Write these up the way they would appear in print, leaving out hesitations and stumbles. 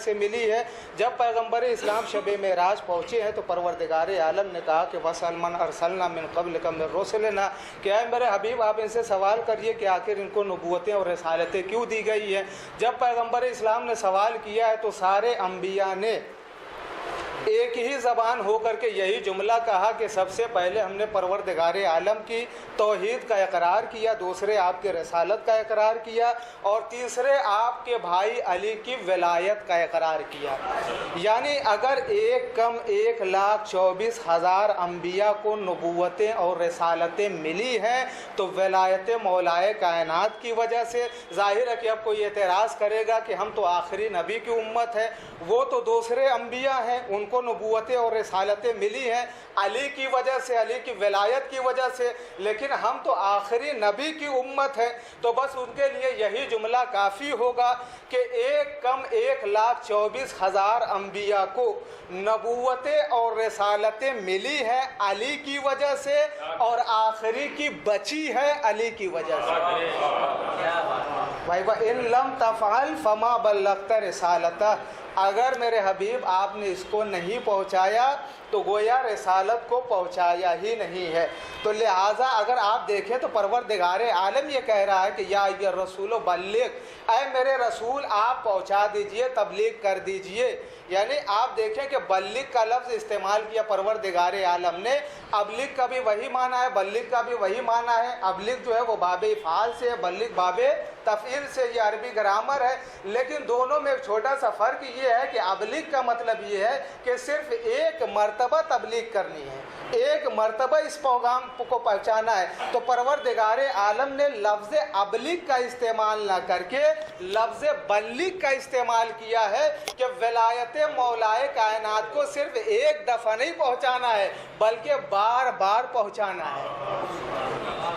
से मिली है। जब पैगंबर इस्लाम शब मेराज पहुँचे हैं तो परवरदिगार आलम ने कहा कि वसलमन अरसलना मिन क़ब्लिका मिन रुसुलिना, क्या है मेरे हबीब आप इनसे सवाल करिए कि आखिर इनको नबूवतें और रिसालतें क्यों दी गई हैं। जब पैगंबर इस्लाम ने सवाल किया है तो सारे अंबिया ने एक ही ज़बान हो करके यही जुमला कहा कि सबसे पहले हमने परवरदिगार आलम की तौहीद का इकरार किया, दूसरे आपके रसालत का इकरार किया और तीसरे आपके भाई अली की विलायत का इकरार किया। यानी अगर 1,24,000 अंबिया को नबूवतें और रसालतें मिली हैं तो विलायत मौलाए कायनात की वजह से। ज़ाहिर है कि अब कोई एतराज़ करेगा कि हम तो आखिरी नबी की उम्मत है, वो तो दूसरे अंबिया हैं, उनको नबूवतें और रिसालतें मिली हैं अली की वजह से, अली की विलायत की वजह से, लेकिन हम तो आखिरी नबी की उम्मत है। तो बस उनके लिए यही जुमला काफ़ी होगा कि 1,24,000 अंबिया को नबूवतें और रिसालतें मिली हैं अली की वजह से और आखिरी की बची है अली की वजह से। भाई इन लम तफ़अल फमा बल्लग़्ता रिसालता, अगर मेरे हबीब आपने इसको नहीं पहुँचाया तो गोया रिसालत को पहुँचाया ही नहीं है। तो लिहाजा अगर आप देखें तो परवरदिगार आलम ये कह रहा है कि या रसूल बल्लिग, ऐ मेरे रसूल आप पहुँचा दीजिए, तबलीग कर दीजिए। यानी आप देखें कि बल्लिग का लफ्ज़ इस्तेमाल किया परवरदिगार आलम ने। अबलिग का भी वही माना है, बल्लिग का भी वही माना है। अबलिग जो है वो बाबे फ़ाल से है, बल्लिग बाबे तफ़ईल से, ये अरबी ग्रामर है। लेकिन दोनों में एक छोटा सा फ़र्क ये है कि अबलिग का मतलब ये है कि सिर्फ़ एक मरतबा तबलीग करनी है, एक मरतबा इस पैगाम को पहुँचाना है। तो परवरदिगार आलम ने लफ्ज़ अबलिग का इस्तेमाल ना करके लफ्ज़ बल्लिग का इस्तेमाल किया है कि विलायत मौलाए कायनात को सिर्फ एक दफ़ा नहीं पहुँचाना है बल्कि बार बार पहुँचाना है,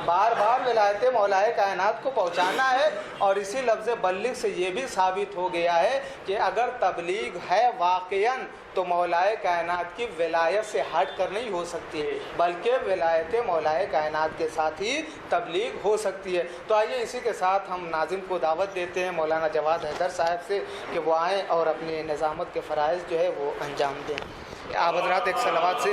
बार बार विलायत मौलाए कायनात को पहुँचाना है। और इसी लफ्ज़ बल्लिग से ये भी साबित हो गया है कि अगर तबलीग है वाक़ईन तो मौलाए कायनात की विलायत से हट कर नहीं हो सकती है, बल्कि विलायत मौलाए कायनात के साथ ही तबलीग हो सकती है। तो आइए इसी के साथ हम नाज़िम को दावत देते हैं मौलाना जवाद हैदर साहब से कि वो आएँ और अपनी निज़ामत के फ़राइज़ जो है वो अंजाम दें। आप हज़रात एक सलावत से